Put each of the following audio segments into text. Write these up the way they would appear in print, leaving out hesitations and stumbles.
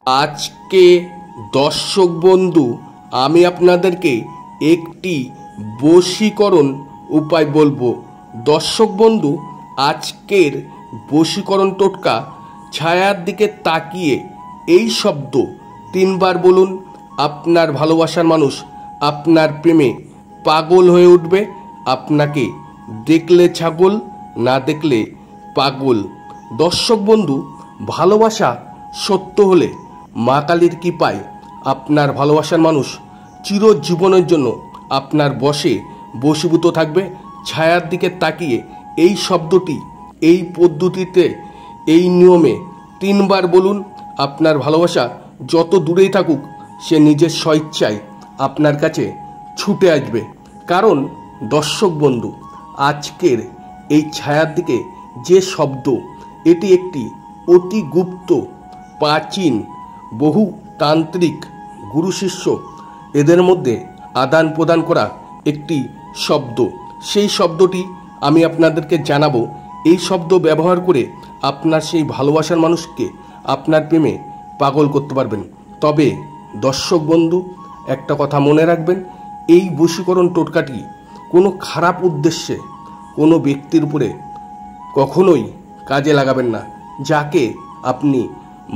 আজকে দর্শক বন্ধু আমি আপনাদেরকে একটি বশীকরণ উপায় বলবো। দর্শক বন্ধু, আজকের বশীকরণ টোটকা, ছায়ার দিকে তাকিয়ে এই শব্দ 3 বার বলুন। আপনার ভালোবাসার মানুষ আপনার প্রেমে পাগল হয়ে উঠবে। আপনাকে দেখলে ছাগল, না দেখলে পাগল। দর্শক বন্ধু, ভালোবাসা সত্য হলে মা কালীর কৃপায় আপনার ভালোবাসার মানুষ চিরজীবনের জন্য আপনার বশে বশীভূত থাকবে। ছায়ার দিকে তাকিয়ে এই শব্দটি এই পদ্ধতিতে এই নিয়মে 3 বার বলুন। আপনার ভালোবাসা যত দূরেই থাকুক সে নিজের স্বইচ্ছায় আপনার কাছে ছুটে আসবে। কারণ দর্শক বন্ধু, আজকের এই ছায়ার দিকে যে শব্দ, এটি একটি অতি গুপ্ত, প্রাচীন, বহু তান্ত্রিক গুরু শিষ্য এদের মধ্যে আদান প্রদান করা একটি শব্দ। সেই শব্দটি আমি আপনাদেরকে জানাবো। এই শব্দ ব্যবহার করে আপনার সেই ভালোবাসার মানুষকে আপনার প্রেমে পাগল করতে পারবেন। তবে দর্শক বন্ধু, একটা কথা মনে রাখবেন, এই বশীকরণ টোটকাটি কোনো খারাপ উদ্দেশ্যে কোনো ব্যক্তির উপরে কখনোই কাজে লাগাবেন না। যাকে আপনি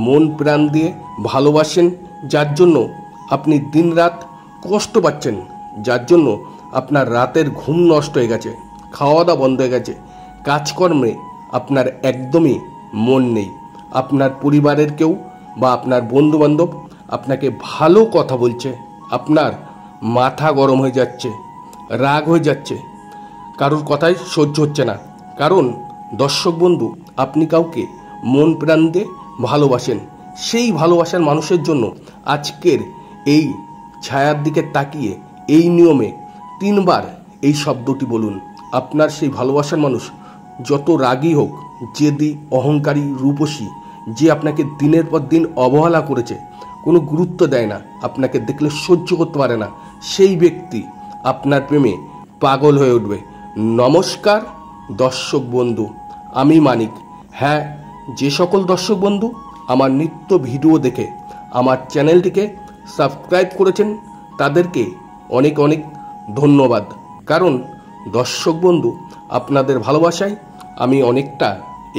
মন প্রাণ দিয়ে ভালোবাসেন, যার জন্য আপনি দিনরাত কষ্ট পাচ্ছেন, যার জন্য আপনার রাতের ঘুম নষ্ট হয়ে গেছে, খাওয়া দাওয়া বন্ধ হয়ে গেছে, কাজকর্মে আপনার একদমই মন নেই, আপনার পরিবারের কেউ বা আপনার বন্ধুবান্ধব আপনাকে ভালো কথা বলছে, আপনার মাথা গরম হয়ে যাচ্ছে, রাগ হয়ে যাচ্ছে, কারোর কথাই সহ্য হচ্ছে না। কারণ দর্শক বন্ধু, আপনি কাউকে মন প্রাণ দিয়ে ভালোবাসেন। সেই ভালোবাসার মানুষের জন্য আজকের এই ছায়ার দিকে তাকিয়ে এই নিয়মে 3 বার এই শব্দটি বলুন। আপনার সেই ভালোবাসার মানুষ যত রাগী হোক, জেদি, অহংকারী, রূপসী, যে আপনাকে দিনের পর দিন অবহেলা করেছে, কোনো গুরুত্ব দেয় না, আপনাকে দেখলে সহ্য করতে পারে না, সেই ব্যক্তি আপনার প্রেমে পাগল হয়ে উঠবে। নমস্কার দর্শক বন্ধু, আমি মানিক। হ্যাঁ, যে সকল দর্শক বন্ধু আমার নিত্য ভিডিও দেখে আমার চ্যানেলটিকে সাবস্ক্রাইব করেছেন তাদেরকে অনেক অনেক ধন্যবাদ। কারণ দর্শক বন্ধু, আপনাদের ভালোবাসায় আমি অনেকটা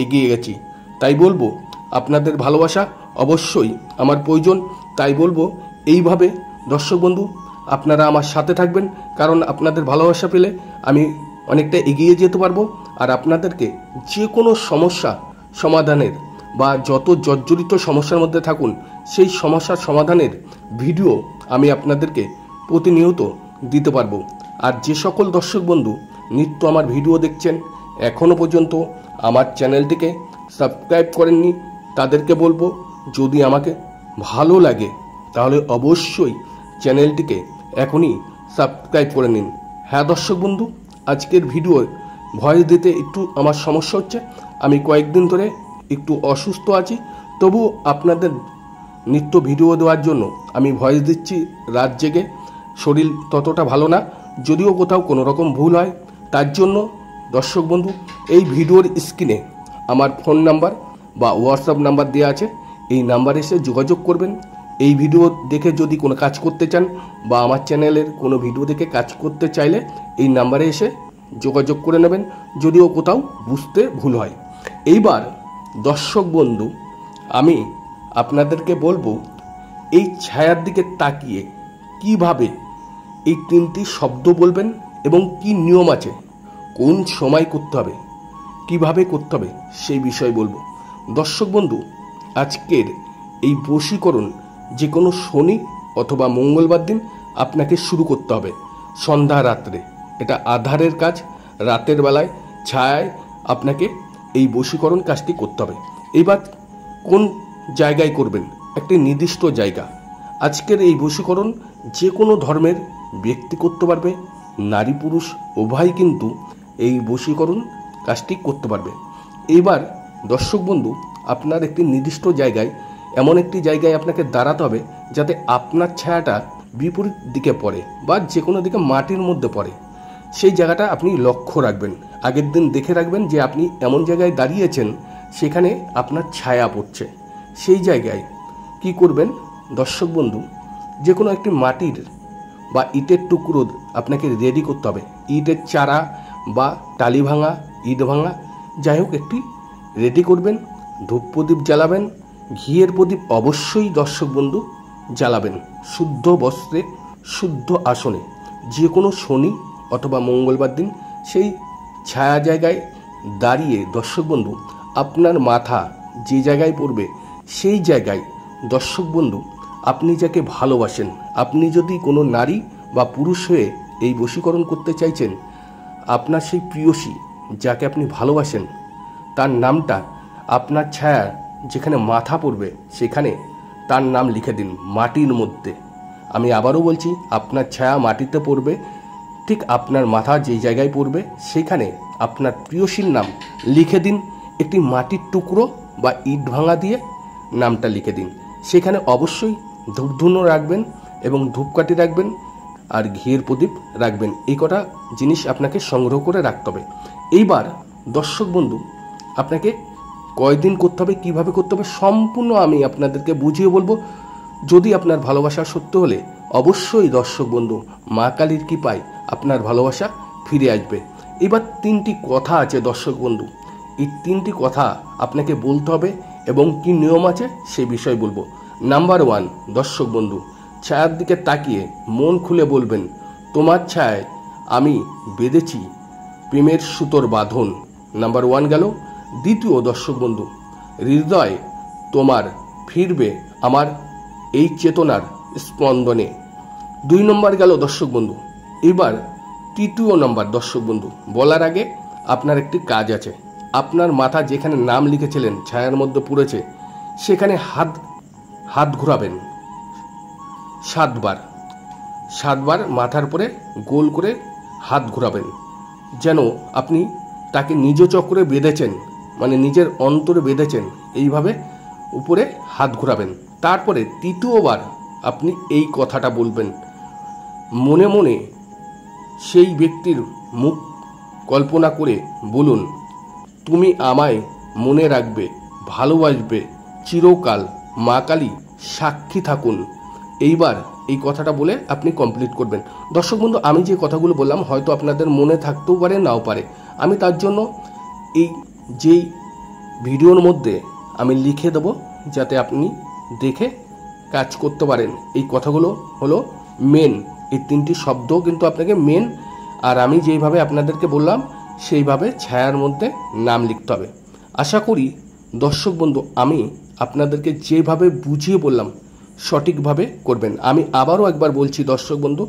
এগিয়ে গেছি। তাই বলবো, আপনাদের ভালোবাসা অবশ্যই আমার প্রয়োজন। তাই বলবো, এইভাবে দর্শক বন্ধু আপনারা আমার সাথে থাকবেন। কারণ আপনাদের ভালোবাসা পেলে আমি অনেকটা এগিয়ে যেতে পারবো। আর আপনাদেরকে যে কোনো সমস্যা সমাধানের বা যত জর্জরিত সমস্যার মধ্যে থাকুন, সেই সমস্যার সমাধানের ভিডিও আমি আপনাদেরকে প্রতিনিয়ত দিতে পারবো। আর যে সকল দর্শক বন্ধু নিত্য আমার ভিডিও দেখছেন, এখনও পর্যন্ত আমার চ্যানেলটিকে সাবস্ক্রাইব করেননি, তাদেরকে বলবো, যদি আমাকে ভালো লাগে তাহলে অবশ্যই চ্যানেলটিকে এখনই সাবস্ক্রাইব করে নিন। হ্যাঁ দর্শক বন্ধু, আজকের ভিডিও ভয়েস দিতে একটু আমার সমস্যা হচ্ছে। আমি কয়েকদিন ধরে একটু অসুস্থ আছি, তবু আপনাদের নিত্য ভিডিও দেওয়ার জন্য আমি ভয়েস দিচ্ছি রাত জেগে। শরীর ততটা ভালো না, যদিও কোথাও কোনো রকম ভুল হয়, তার জন্য দর্শক বন্ধু এই ভিডিওর স্ক্রিনে আমার ফোন নাম্বার বা হোয়াটসঅ্যাপ নাম্বার দেওয়া আছে, এই নাম্বারে এসে যোগাযোগ করবেন। এই ভিডিও দেখে যদি কোনো কাজ করতে চান বা আমার চ্যানেলের কোনো ভিডিও দেখে কাজ করতে চাইলে এই নাম্বারে এসে যোগাযোগ করে নেবেন, যদিও কোথাও বুঝতে ভুল হয়। এইবার দর্শক বন্ধু, আমি আপনাদেরকে বলবো, এই ছায়ার দিকে তাকিয়ে কিভাবে এই 3টি শব্দ বলবেন এবং কি নিয়ম আছে, কোন সময় করতে হবে, কিভাবে করতে হবে, সেই বিষয় বলবো। দর্শক বন্ধু, আজকের এই বশীকরণ যে কোনো শনি অথবা মঙ্গলবার দিন আপনাকে শুরু করতে হবে, সন্ধ্যা রাত্রে। এটা আধারের কাজ, রাতের বেলায় ছায়ায় আপনাকে এই বশীকরণ কাজটি করতে হবে। এবার কোন জায়গায় করবেন? একটি নির্দিষ্ট জায়গা। আজকের এই বশীকরণ যে কোনো ধর্মের ব্যক্তি করতে পারবে, নারী পুরুষ উভয় কিন্তু এই বশীকরণ কাজটি করতে পারবে। এবার দর্শক বন্ধু, আপনার একটি নির্দিষ্ট জায়গায়, এমন একটি জায়গায় আপনাকে দাঁড়াতে হবে যাতে আপনার ছায়াটা বিপরীত দিকে পড়ে বা যে কোনো দিকে মাটির মধ্যে পড়ে। সেই জায়গাটা আপনি লক্ষ্য রাখবেন, আগের দিন দেখে রাখবেন যে আপনি এমন জায়গায় দাঁড়িয়েছেন, সেখানে আপনার ছায়া পড়ছে। সেই জায়গায় কি করবেন দর্শক বন্ধু, যে কোনো একটি মাটির বা ইটের টুকরো আপনাকে রেডি করতে হবে। ইটের চারা বা টালি ভাঙা, ইট ভাঙা, যাই হোক একটি রেডি করবেন। ধূপ প্রদীপ জ্বালাবেন, ঘিয়ের প্রদীপ অবশ্যই দর্শক বন্ধু জ্বালাবেন। শুদ্ধ বস্ত্রে, শুদ্ধ আসনে, যে কোনো শনি অথবা মঙ্গলবার দিন সেই ছায়া জায়গায় দাঁড়িয়ে দর্শক বন্ধু আপনার মাথা যে জায়গায় পড়বে সেই জায়গায় দর্শক বন্ধু আপনি যাকে ভালোবাসেন, আপনি যদি কোনো নারী বা পুরুষ হয়ে এই বশীকরণ করতে চাইছেন, আপনার সেই প্রিয়সী যাকে আপনি ভালোবাসেন তার নামটা আপনার ছায়া যেখানে মাথা পড়বে সেখানে তার নাম লিখে দিন মাটির মধ্যে। আমি আবারও বলছি, আপনার ছায়া মাটিতে পড়বে, ঠিক আপনার মাথা যেই জায়গায় পড়বে সেখানে আপনার প্রিয়সীর নাম লিখে দিন। একটি মাটির টুকরো বা ইট ভাঙা দিয়ে নামটা লিখে দিন। সেখানে অবশ্যই ধূপধুনো রাখবেন এবং ধূপকাঠি রাখবেন আর ঘিয়ের প্রদীপ রাখবেন। এই কটা জিনিস আপনাকে সংগ্রহ করে রাখতে হবে। এইবার দর্শক বন্ধু আপনাকে কয়দিন করতে হবে, কীভাবে করতে হবে সম্পূর্ণ আমি আপনাদেরকে বুঝিয়ে বলবো। যদি আপনার ভালোবাসা সত্য হলে অবশ্যই দর্শক বন্ধু মা কালীর কৃপায় আপনার ভালোবাসা ফিরে আসবে। এবার 3টি কথা আছে দর্শক বন্ধু, এই 3টি কথা আপনাকে বলতে হবে এবং কি নিয়ম আছে সেই বিষয় বলবো। নাম্বার 1 দর্শক বন্ধু, ছায়ার দিকে তাকিয়ে মন খুলে বলবেন, তোমার ছায়ায় আমি বেঁধেছি প্রেমের সুতোর বাঁধন। নাম্বার 1 গেল। দ্বিতীয় দর্শক বন্ধু, হৃদয় তোমার ফিরবে আমার এই চেতনার স্পন্দনে। 2 নম্বর গেল দর্শক বন্ধু। এবার 3য় নম্বর দর্শক বন্ধু বলার আগে আপনার একটি কাজ আছে। আপনার মাথা যেখানে নাম লিখেছিলেন ছায়ার মধ্যে পড়েছে সেখানে হাত ঘোরাবেন 7 বার মাথার পরে গোল করে হাত ঘোরাবেন, যেন আপনি তাকে নিজ চক্রে বেঁধেছেন, মানে নিজের অন্তরে বেঁধেছেন। এইভাবে উপরে হাত ঘোরাবেন। তারপরে 3য়বার আপনি এই কথাটা বলবেন, মনে মনে সেই ব্যক্তির মুখ কল্পনা করে বলুন, তুমি আমায় মনে রাখবে, ভালোবাসবে চিরকাল, মা কালী সাক্ষী থাকুন। এইবার এই কথাটা বলে আপনি কমপ্লিট করবেন। দর্শক বন্ধু আমি যে কথাগুলো বললাম হয়তো আপনাদের মনে থাকতেও পারে, নাও পারে। আমি তার জন্য এই যেই ভিডিওর মধ্যে আমি লিখে দেব যাতে আপনি দেখে কাজ করতে পারেন। এই কথাগুলো হলো মেন, এই 3টি শব্দ কিন্তু আপনাকে মেন। আর আমি যেইভাবে আপনাদেরকে বললাম সেইভাবে ছায়ার মধ্যে নাম লিখতে হবে। আশা করি দর্শক বন্ধু আমি আপনাদেরকে যেভাবে বুঝিয়ে বললাম সঠিকভাবে করবেন। আমি আবারও একবার বলছি দর্শক বন্ধু,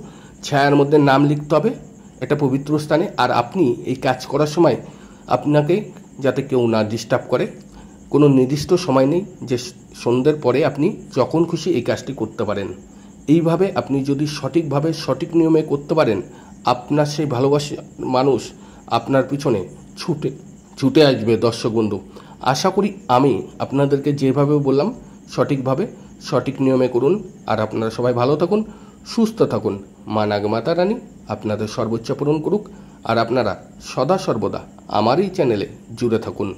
ছায়ার মধ্যে নাম লিখতে হবে একটা পবিত্র স্থানে। আর আপনি এই কাজ করার সময় আপনাকে যাতে কেউ না ডিস্টার্ব করে, কোনো নির্দিষ্ট সময় নেই যে সন্ধ্যের পরে আপনি যখন খুশি এই কাজটি করতে পারেন। এইভাবে আপনি যদি সঠিকভাবে সঠিক নিয়মে করতে পারেন, আপনার সেই ভালোবাসা মানুষ আপনার পিছনে ছুটে আসবে দর্শক বন্ধু। আশা করি আমি আপনাদেরকে যেভাবে বললাম সঠিকভাবে সঠিক নিয়মে করুন। আর আপনারা সবাই ভালো থাকুন, সুস্থ থাকুন। মা নাগমাতা রানী আপনাদের সর্বোচ্চ পূরণ করুক। আর আপনারা সদা সর্বদা আমার এই চ্যানেলে জুড়ে থাকুন।